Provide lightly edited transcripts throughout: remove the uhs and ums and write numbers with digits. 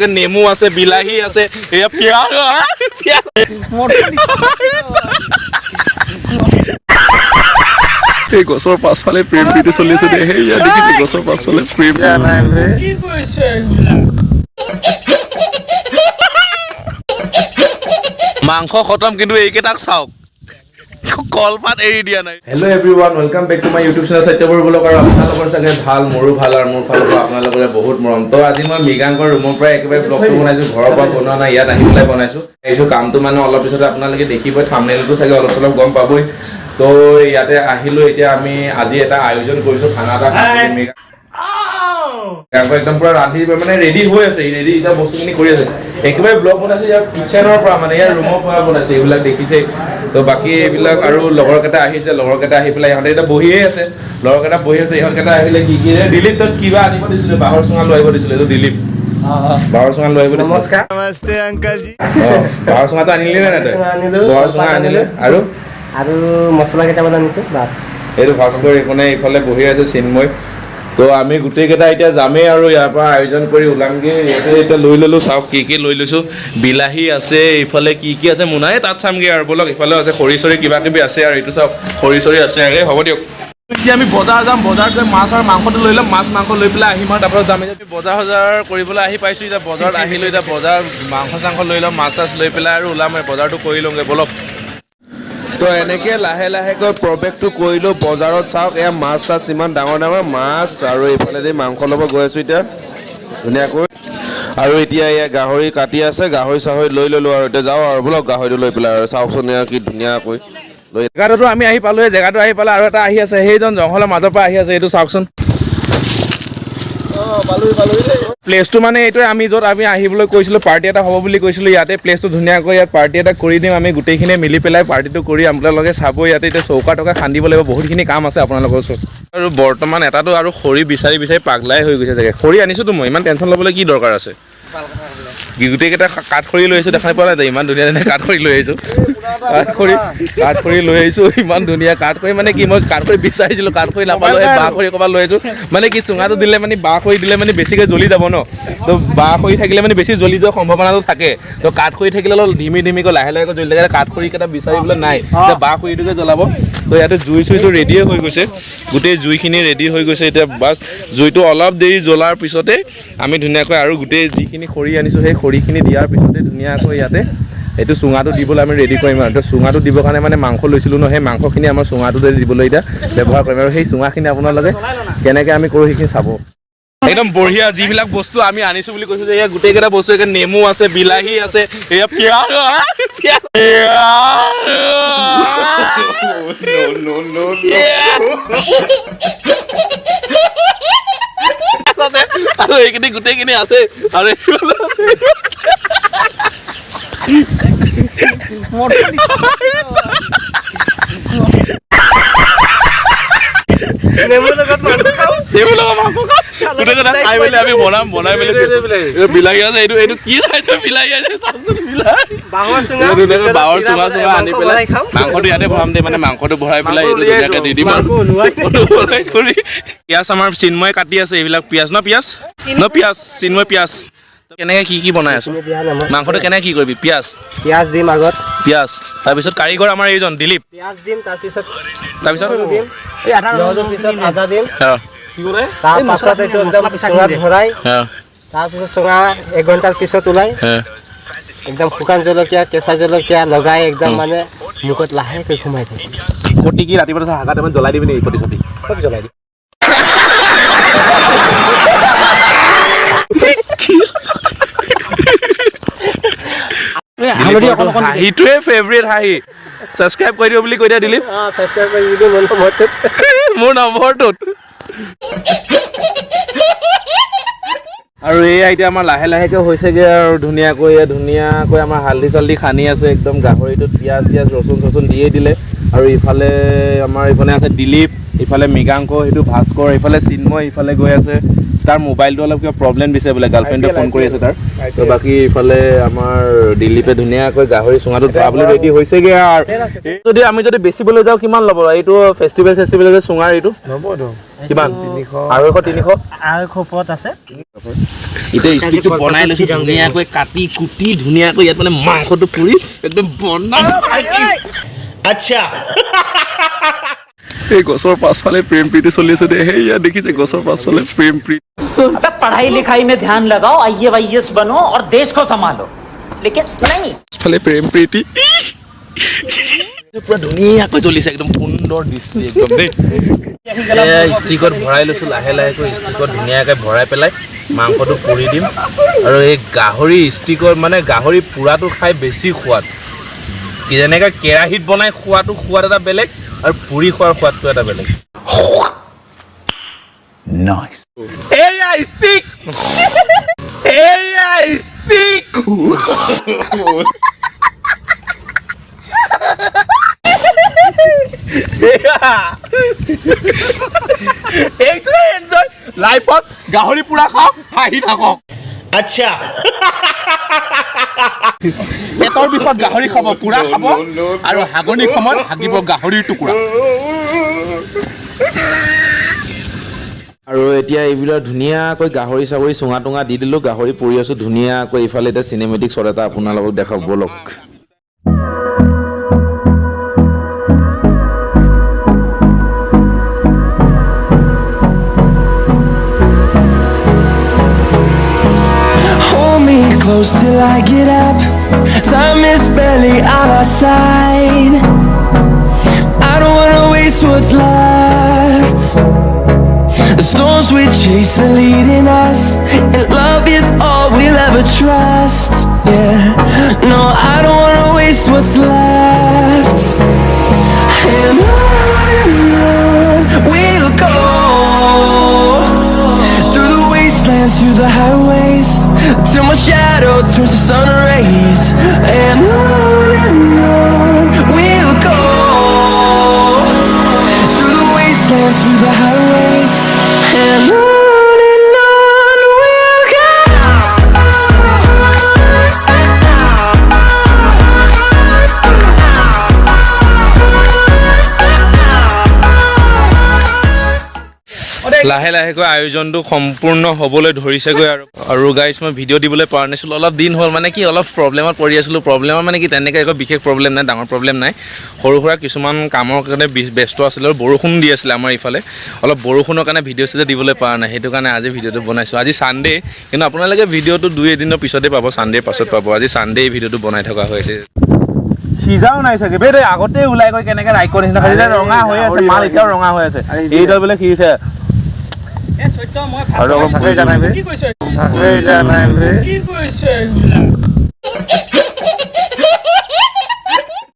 একে নেমু আছে বিলাহী আছে এয়া পিয়াজ এই গছৰ পাছফালে প্ৰেম প্ৰীতি চলি আছে দেই হেয়া দেখিছে গছৰ পাছফালে প্ৰেম মাংস খতম কিন্তু এইকেইটাক চাওক কলপাত এৰি দিয়া নাই hello' everyone welcome back to my YouTube channel Satya Boro blog আৰু আপোনালোকৰ চাগে ভাল মোৰো ভাল আৰু মোৰ ফালৰ পৰা আপোনালোকলৈ বহুত মৰম তো আজি মই মৃগাংকৰ ৰুমৰ পৰা একেবাৰে ব্লগটো বনাইছো ঘৰৰ পৰা বনোৱা নাই ইয়াত আহি পেলাই বনাইছো এইটো কামটো মানে অলপ পিছত আপোনালোকে দেখিবই থাম্বনেইলটো চাগে অলপ অলপ গম পাবই তো ইয়াতে আহিলো এতিয়া আমি আজি এটা আয়োজন কৰিছো খানা এটা একদম পুৰা ৰান্ধি মানে ৰেডি হৈ আছে ৰেডি এটা বস্তুখিনি কৰি আছে একেবাৰে ব্লগ বনাইছে ইয়াৰ কিচেনৰ পৰা মানে ইয়াৰ ৰুমৰ পৰা বনাইছে এইবিলাক দেখিছে তো বাকি এইবিলাক আৰু লগৰকেইটা আহিছে লগৰকেইটা আহি পেলাই ইহঁতে এতিয়া বহিয়ে আছে লগৰকেইটা বহি আছে ইহঁতকেইটা আহিলে কি কি দিলীপ তই কিবা আনিব দিছিলে বাহৰ চুঙা লৈ আহিব দিছিলে এইটো দিলীপ বাহৰ চুঙা লৈ আহিব নমস্কাৰ নমস্তে অংকল জি বাহৰ চুঙাটো আনিলে নে বাহৰ চুঙা আনিলে আৰু মছলা কেইটামান আনিছে বাছ এইটো ভাস্কৰ এইখনে ইফালে বহি আছে চিন্ময় তো আমি গোটেইকেইটা এতিয়া যামেই আৰু ইয়াৰ পৰা আয়োজন কৰি ওলামগৈ ইয়াতে এতিয়া লৈ ল'লোঁ চাওক কি লৈ লৈছোঁ বিলাহী আছে ইফালে কি আছে মোনাই তাত চামগৈ আৰু বলক ইফালেও আছে খৰি চৰি কিবা কিবি আছে আৰু এইটো চাওক খৰি চৰি আছে হ'ব দিয়ক এতিয়া আমি বজাৰ যাম বজাৰত গৈ মাছ আৰু মাংসটো লৈ ল'ম মাছ মাংস লৈ পেলাই আহিম আৰু তাৰপৰা যাম এতিয়া বজাৰ কৰিবলৈ আহি পাইছোঁ এতিয়া বজাৰত আহিলোঁ এতিয়া বজাৰ মাংস চাংস লৈ ল'ম মাছ চাছ লৈ পেলাই আৰু ওলাম বজাৰটো কৰি লওঁগৈ বলক তো এনেকৈ লাহে লাহেকৈ প্ৰৱেশটো কৰিলোঁ বজাৰত চাওক এয়া মাছ চাছ ইমান ডাঙৰ ডাঙৰ মাছ আৰু এইফালেদি মাংস ল'ব গৈ আছোঁ এতিয়া ধুনীয়াকৈ আৰু এতিয়া এয়া গাহৰি কাটি আছে গাহৰি চাহৰি লৈ ল'লোঁ আৰু এতিয়া যাওঁ আৰু বলক গাহৰিটো লৈ পেলাই আৰু চাওকচোন কি ধুনীয়াকৈ লৈ জেগাটোতো আমি আহি পালোঁ জেগাটো আহি পালে আৰু এটা আহি আছে সেইজন জংঘলৰ মাজৰ পৰা আহি আছে এইটো চাওকচোন প্লেচটো মানে এইটোৱে আমি য'ত আমি আহিবলৈ কৈছিলোঁ পাৰ্টি এটা হ'ব বুলি কৈছিলোঁ ইয়াতে প্লেচটো ধুনীয়াকৈ ইয়াত পাৰ্টি এটা কৰি দিম আমি গোটেইখিনিয়ে মিলি পেলাই পাৰ্টিটো কৰি আপোনালোকে চাব ইয়াতে এতিয়া চৌকা টকা খান্দিব লাগিব বহুতখিনি কাম আছে আপোনালোকৰ ওচৰত আৰু বৰ্তমান এটাতো আৰু খৰি বিচাৰি পাগলাই হৈ গৈছে চাগে খৰি আনিছোঁতো মই ইমান টেনশ্যন ল'বলৈ কি দৰকাৰ আছে গোটেইকেইটা কাঠ খৰি লৈ আহিছোঁ দেখাই পোৱা নাই ইমান ধুনীয়া ধুনীয়া কাঠ খৰি লৈ আহিছোঁ কাঠ খৰি লৈ আহিছোঁ ইমান ধুনীয়া কাঠ খৰি মানে কি মই কাঠ খৰি বিচাৰিছিলোঁ কাঠ খৰি নাপালোঁ এই বাঁহ খৰি ক'ৰবাত লৈ আহিছোঁ মানে কি চুঙাটো দিলে মানে বাঁহ খৰি দিলে মানে বেছিকৈ জ্বলি যাব ন তো বাঁহ খৰি থাকিলে মানে বেছি জ্বলি যোৱাৰ সম্ভাৱনাটো থাকে তো কাঠ খৰি থাকিলে অলপ ধিমিকৈ লাহে লাহেকৈ জ্বলি থাকে কাঠ খৰিকেইটা বিচাৰিবলৈ নাই এতিয়া বাঁহ খৰিটোকে জ্বলাব তো ইয়াতে জুই চুইটো ৰেডিয়ে হৈ গৈছে গোটেই জুইখিনি ৰেডি হৈ গৈছে এতিয়া বাছ জুইটো অলপ দেৰি জ্বলাৰ পিছতে আমি ধুনীয়াকৈ আৰু গোটেই যিখিনি খৰি আনিছোঁ সেই খৰিখিনি দিয়াৰ পিছতে ধুনীয়াকৈ ইয়াতে এইটো চুঙাটো দিবলৈ আমি ৰেডি কৰিম আৰু তো চুঙাটো দিবৰ কাৰণে মানে মাংস লৈছিলোঁ ন সেই মাংসখিনি আমাৰ চুঙাটোতে দিবলৈ এতিয়া ব্যৱহাৰ কৰিম আৰু সেই চুঙাখিনি আপোনালোকে কেনেকৈ আমি কৰোঁ সেইখিনি চাব একদম বঢ়িয়া যিবিলাক বস্তু আমি আনিছোঁ বুলি কৈছোঁ যে এয়া গোটেইকেইটা বস্তু একে নেমু আছে বিলাহী আছে এয়া পিঁয়াজ আৰু এইখিনি গোটেইখিনি আছে আৰু আমি বনাই মেলি বিলাহী আছে এইটো কি বিলাহী আছে বাহৰ চুঙা আনি পেলাই মাংসটো ইয়াতে ভৰাম দে মানে মাংসটো ভৰাই পেলাই এইটো ধুনীয়াকৈ দি দিম পিঁয়াজ আমাৰ চিন্ময় কাটি আছে এইবিলাক পিঁয়াজ ন পিঁয়াজ চিন্ময় পিঁয়াজ কেনেকৈ কি বনাই আছো মাংসটো কেনেকৈ কি কৰিবি পিঁয়াজ দিম আগত পিঁয়াজ তাৰপিছত কাৰিকৰ আমাৰ এইজন দিলীপ পিঁয়াজ দিম তাৰপিছত আদা দিম তাৰপাছত এইটো একদম চুঙাত ভৰাই তাৰপিছত চুঙা 1 ঘণ্টাৰ পিছত ওলাই একদম শুকান জলকীয়া কেঁচা জলকীয়া লগাই একদম মানে মুখত লাহেকৈ সোমাই থাকে কটি কি ৰাতিপুৱা হাগা টাইমত জ্বলাই দিবি নেকি কটি চটি চব জ্বলাই দিম হাঁহিটোৱে ফেভৰেট হাঁহি ছাবস্ক্ৰাইব কৰি দিব বুলি কৈ দিয়া দিলীপ ছাবস্ক্ৰাইব কৰি দিব মোৰ নম্বৰটোত আৰু এয়া এতিয়া আমাৰ লাহে লাহেকৈ হৈছেগৈ আৰু ধুনীয়াকৈ আমাৰ হালধি চালধি সানি আছে একদম গাহৰিটোত পিঁয়াজ ৰচুন দিয়ে দিলে আৰু ইফালে আমাৰ ইফালে আছে দিলীপ ইফালে মৃগাংক সেইটো ভাস্কৰ ইফালে চিন্ময় ইফালে গৈ আছে তাৰ মোবাইলটো অলপ কিবা প্ৰব্লেম দিছে বোলে গাৰ্লফ্ৰেণ্ডে ফোন কৰি আছে তাৰ তো বাকি ইফালে আমাৰ দিলীপে ধুনীয়াকৈ গাহৰি চুঙাটো ভৰাবলৈ ৰেডি হৈছেগে আৰু যদি আমি যদি বেচিবলৈ যাওঁ কিমান ল'ব এইটো ফেষ্টিভেল যে চুঙাৰ এইটো নবতো কিমান 250 ওপৰত আছে এতিয়া ষ্টিকটো বনাই লৈছো ধুনীয়াকৈ কাটি কুটি ধুনীয়াকৈ ইয়াত মানে মাংসটো পুৰি একদম বনাই আচ্ছা এই গছৰ পাছফালে প্ৰেম প্ৰীতি চলি আছে দে হেয়া দেখিছে গছৰ পাছফালে প্ৰেম প্ৰীতি अबे पढ़ाई लिखाई में ध्यान लगाओ आईएएस बनो और देश को संभालो लेकिन नहीं পাছফালে প্ৰেম প্ৰীতি পুৰা ধুনীয়াকৈ জ্বলিছে একদম সুন্দৰ দৃষ্টি একদম দেই ষ্টিকত ভৰাই লৈছো লাহে লাহেকৈ ষ্টিকত ধুনীয়াকৈ ভৰাই পেলাই মাংসটো পুৰি দিম আৰু এই গাহৰি ষ্টিকত মানে গাহৰি পুৰাটো খাই বেছি সোৱাদ কি যেনেকৈ কেৰাহীত বনাই খোৱাটো সোৱাদ এটা বেলেগ আৰু পুৰি খোৱাৰ সোৱাদটো এটা বেলেগ নাইস এয়া ষ্টিক এয়া ষ্টিক এইটোৱে এনজয় লাইফত গাহৰি পুৰা খাওক হাঁহি থাকক আচ্ছা পেটৰ বিষত গাহৰি খাব পুৰা খাব আৰু হাগনি সময়ত হাগিব গাহৰিৰ টুকুৰা আৰু এতিয়া এইবিলাক ধুনীয়াকৈ গাহৰি চাহৰি চুঙা টুঙা দি দিলোঁ গাহৰি পুৰি আছোঁ ধুনীয়াকৈ ইফালে এতিয়া চিনেমেটিক শ্বট এটা আপোনালোকক দেখাব বলক Close till I get up. Time is barely on our side. I don't wanna waste what's left. The storms we chase are leading us, and love is all we'll ever trust. Yeah, no, I don't wanna waste what's left. And on we'll go through the wastelands, through the highways, till my shadow turns to sun rays. And on we'll go through the wastelands, through the highways. And on we'll go. লাহে লাহেকৈ আয়োজনটো সম্পূৰ্ণ হ'বলৈ ধৰিছেগৈ আৰু guys মই video' দিবলৈ পৰা নাছিলোঁ অলপ দিন হ'ল মানে কি অলপ প্ৰব্লেমত পৰি আছিলোঁ প্ৰব্লেমত মানে কি তেনেকৈ একো বিশেষ প্ৰব্লেম নাই ডাঙৰ প্ৰব্লেম নাই সৰু সুৰা কিছুমান কামৰ কাৰণে ব্যস্ত আছিলোঁ আৰু বৰষুণ দি আছিলে আমাৰ ইফালে অলপ বৰষুণৰ কাৰণে ভিডিঅ' চিডিঅ' দিবলৈ পৰা নাই সেইটো কাৰণে আজি ভিডিঅ'টো বনাইছোঁ আজি ছানডে কিন্তু আপোনালোকে ভিডিঅ'টো 2-3 পিছতে পাব ছানডেৰ পাছত পাব আজি ছানডে এই ভিডিঅ'টো বনাই থকা হৈছে সিজাও নাই চাগে বে আগতে ওলাই গৈ কেনেকৈ ৰাইকৰ নিচিনা খাইছে ৰঙা হৈ আছে মাল এতিয়াও ৰঙা হৈ আছে এইডাল বোলে সিজিছে আৰু চাকৰি জানাই বে চাকৰি জানাই বে কি কৈছে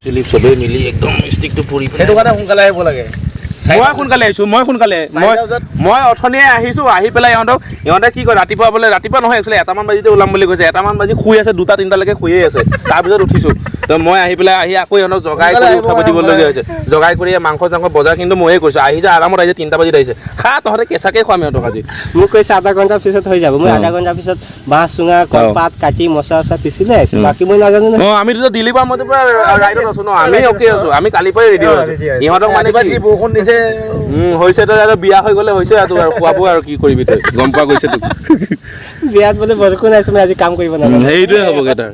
ফিলিপ সবে মিলি একদম ষ্টিকটো পুৰি সেইটো কাৰণে সোনকালে আহিব লাগে মই সোনকালে আহিছোঁ মই অথনিয়ে আহিছোঁ আহি পেলাই ইহঁতে কি কয় ৰাতিপুৱা বোলে ৰাতিপুৱা নহয় একচুৱেলি 1মান বাজিতে ওলাম বুলি কৈছে 1মান বাজি শুই আছে 2-3লৈকে শুয়ে আছে তাৰপিছত উঠিছোঁ তো মই আহি পেলাই আকৌ ইহঁতক জগাই কৰি উঠাব দিবলগীয়া হৈছে জগাই কৰি মাংস চাংস বজাৰ কিন্তু ময়ে কৈছোঁ আহি যায় আৰামত আহিছে 3টা বাজিত আহিছে খা তহঁতে কেঁচাকৈ খোৱাম ইহঁতক আজি মোক কৈছে আধা ঘণ্টাৰ পিছত হৈ যাব মই আধা ঘণ্টাৰ পিছত বাঁহ চুঙা কলপাত কাটি মচলা চচা পিচিলে আহিছোঁ বাকী মই নাজানো অঁ আমিতো দিল্লীৰ পৰা মইতো পুৰা ৰাইডত আছোঁ ন আমি অ'কে আছোঁ আমি কালিৰ পৰাই ৰেডি হৈ আছোঁ ইহঁতক মানে যি বৰষুণ দিছে হৈছে তই আৰু বিয়া হৈ গ'লে হৈছে আৰু আৰু খোৱাব আৰু কি কৰিবি তই গম পোৱা গৈছে তোক বিয়াত বোলে বৰষুণ আহিছে মই আজি কাম কৰিব নাজানো সেইটোৱে হ'বগৈ তাৰ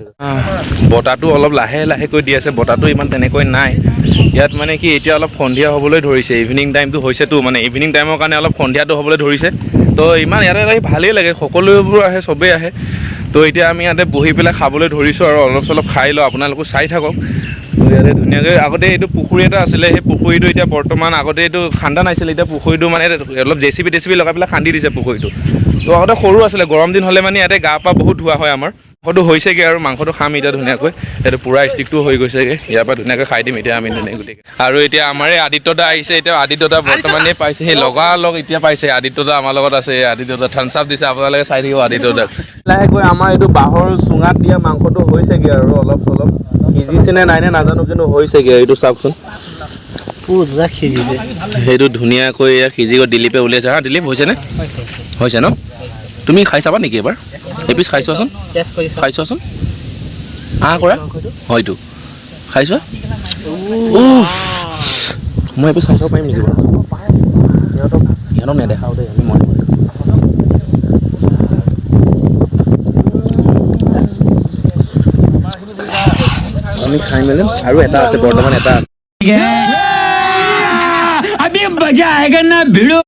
বতাহটো অলপ লাহে লাহেকৈ দি আছে বতাহটো ইমান তেনেকৈ নাই ইয়াত মানে কি এতিয়া অলপ সন্ধিয়া হ'বলৈ ধৰিছে ইভিনিং টাইমটো হৈছেতো মানে ইভিনিং টাইমৰ কাৰণে অলপ সন্ধিয়াটো হ'বলৈ ধৰিছে তো ইমান ইয়াতে আহি ভালেই লাগে সকলোবোৰ আহে চবেই আহে তো এতিয়া আমি ইয়াতে বহি পেলাই খাবলৈ ধৰিছোঁ আৰু অলপ চলপ খাই লওঁ আপোনালোকো চাই থাকক তো ইয়াতে ধুনীয়াকৈ আগতে এইটো পুখুৰী এটা আছিলে সেই পুখুৰীটো এতিয়া বৰ্তমান আগতে এইটো খান্দা নাছিলে এতিয়া পুখুৰীটো মানে অলপ জেচিবি লগাই পেলাই খান্দি দিছে পুখুৰীটো তো আগতে সৰু আছিলে গৰম দিন হ'লে মানে ইয়াতে গা পা বহুত ধোৱা হয় আমাৰ মাংসটো হৈছেগৈ আৰু মাংসটো খাম এতিয়া ধুনীয়াকৈ এইটো পূৰা ষ্টিকটো হৈ গৈছেগৈ ইয়াৰ পৰা ধুনীয়াকৈ খাই দিম এতিয়া আমি ধুনীয়াকৈ গোটেই আৰু এতিয়া আমাৰ এই আদিত্যদা আহিছে এতিয়া আদিত্যদা বৰ্তমানে পাইছে সেই লগালগ এতিয়া পাইছে আদিত্যদা আমাৰ লগত আছে আদিত্যদা থামছ আপ দিছে আপোনালোকে চাই থাকিব আদিত্যদাক লাহেকৈ আমাৰ এইটো বাঁহৰ চুঙাত দিয়া মাংসটো হৈছেগৈ আৰু অলপ চলপ সিজিছেনে নাই নে নাজানো কিন্তু হৈছেগৈ এইটো চাওকচোন পুৰা সিজিছে সেইটো ধুনীয়াকৈ এয়া সিজি গৈ দিলীপে উলিয়াইছে হা দিলীপ হৈছেনে হৈছে ন তুমি খাই চাবা নেকি এবাৰ এপিচ খাই চোৱাচোন খাই চোৱাচোন কৰা হয়তো খাই চোৱা মই এপিচ খাই চাব পাৰিম নেকি বাৰু সিহঁতক নেদেখাওঁ দেই আমি মনে আমি খাই মেলিম আৰু এটা আছে বৰ্তমান এটা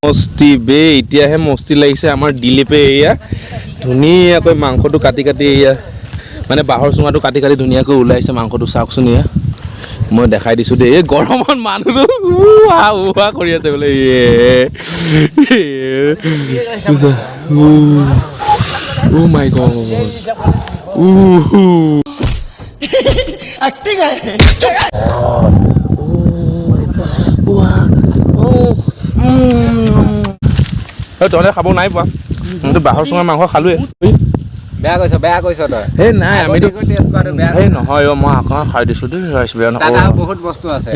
মস্তি বে এতিয়াহে মস্তি লাগিছে আমাৰ দিলীপে এয়া ধুনীয়াকৈ মাংসটো কাটি কাটি এয়া মানে বাঁহৰ চুঙাটো কাটি কাটি ধুনীয়াকৈ ওলাইছে মাংসটো চাওকচোন এয়া মই দেখাই দিছোঁ দেই এই গৰমত মানুহটো উহা কৰি আছে বোলে মাই গড তহঁতে খাব নাই পোৱা মইতো বাঁহৰ চুঙাৰ মাংস খালোৱে বেয়া কৈছ তই এই নাই আমিতো এই নহয় মই অকণমান খাই দিছোঁ দেই ৰাইচ বেয়া নকৰোঁ বহুত বস্তু আছে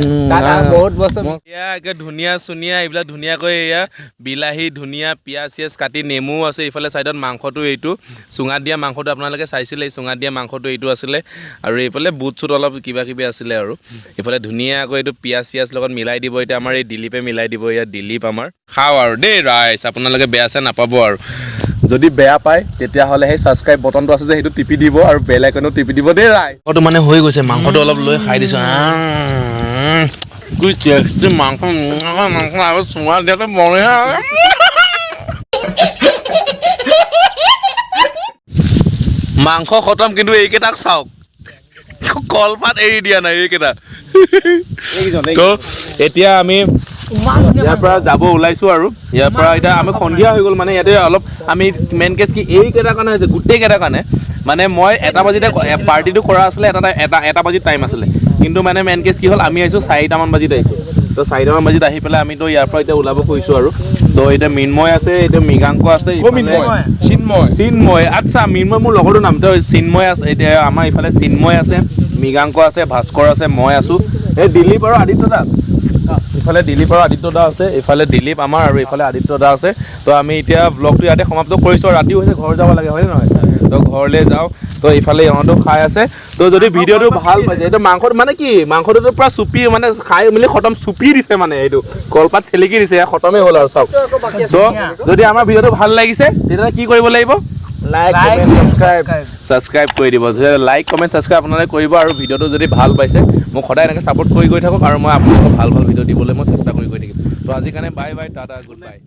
একে ধুনীয়া চুনীয়া এইবিলাক ধুনীয়াকৈ এয়া বিলাহী ধুনীয়া পিঁয়াজ চিয়াজ কাটি নেমু আছে ইফালে ছাইডত মাংসটো এইটো চুঙাত দিয়া মাংসটো আপোনালোকে চাইছিলে এই চুঙাত দিয়া মাংসটো এইটো আছিলে আৰু এইফালে বুট চুট অলপ কিবা কিবি আছিলে আৰু এইফালে ধুনীয়াকৈ এইটো পিঁয়াজ চিয়াজ লগত মিলাই দিব এতিয়া আমাৰ এই দিলীপে মিলাই দিব ইয়াত দিলীপ আমাৰ খাওঁ আৰু দেই ৰাইচ আপোনালোকে বেয়া চেয়া নাপাব আৰু যদি বেয়া পায় তেতিয়াহ'লে সেই ছাবস্ক্ৰাইব বটনটো আছে যে সেইটো টিপি দিব আৰু বেল আইকনো টিপি দিব দেই ৰাইচ মাংসটো মানে হৈ গৈছে মাংসটো অলপ লৈ খাই দিছোঁ মাংস আৰু চুঙা দিয়াটো বঢ়িয়া মাংস খতম কিন্তু এইকেইটাক চাওক কলপাত এৰি দিয়া নাই এইকেইটা তো এতিয়া আমি ইয়াৰ পৰা যাব ওলাইছোঁ আৰু ইয়াৰ পৰা এতিয়া আমি সন্ধিয়া হৈ গ'ল মানে ইয়াতে অলপ আমি মেইন কেছ কি এইকেইটাৰ কাৰণে হৈছে গোটেইকেইটাৰ কাৰণে মানে মই 1টা বাজিতে পাৰ্টিটো কৰা আছিলে এটা বাজিত টাইম আছিলে কিন্তু মানে মেইন কেছ কি হ'ল আমি আহিছোঁ 4টামান বাজিত আহিছোঁ তো 4টামান বাজিত আহি পেলাই আমিতো ইয়াৰ পৰা এতিয়া ওলাব খুজিছোঁ আৰু তো এতিয়া মিন্ময় আছে এতিয়া মৃগাংক আছে চিন্ময় আচ্ছা মিন্ময় মোৰ লগৰটোৰ নাম তো চিন্ময় আছে এতিয়া আমাৰ ইফালে চিন্ময় আছে মৃগাংক আছে ভাস্কৰ আছে মই আছোঁ এই দিলীপ আৰু আদিত্য দা ইফালে দিলীপ আৰু আদিত্য দা আছে ইফালে দিলীপ আমাৰ আৰু ইফালে আদিত্য দা আছে তো আমি এতিয়া ব্লগটো ইয়াতে সমাপ্ত কৰিছোঁ ৰাতি হৈছে ঘৰ যাব লাগে হয় নহয় তো ঘৰলৈ যাওঁ তো ইফালে ইহঁতো খাই আছে তো যদি ভিডিঅ'টো ভাল পাইছে এইটো মাংসটো মানে কি মাংসটোতো পূৰা চুপি মানে খাই মেলি খতম চুপি দিছে মানে এইটো কলপাত চেলেকি দিছে খতমেই হ'ল আৰু চাওক তো যদি আমাৰ ভিডিঅ'টো ভাল লাগিছে তেতিয়াহ'লে কি কৰিব লাগিব লাইক কমেণ্ট ছাবস্ক্ৰাইব কৰি দিব লাইক কমেণ্ট ছাবস্ক্ৰাইব আপোনালোকে কৰিব আৰু ভিডিঅ'টো যদি ভাল পাইছে মোক সদায় এনেকৈ ছাপোৰ্ট কৰি গৈ থাকক আৰু মই আপোনালোকক ভাল ভাল ভিডিঅ' দিবলৈ মই চেষ্টা কৰি গৈ থাকিম তো আজিৰ কাৰণে bye bye Tata good bye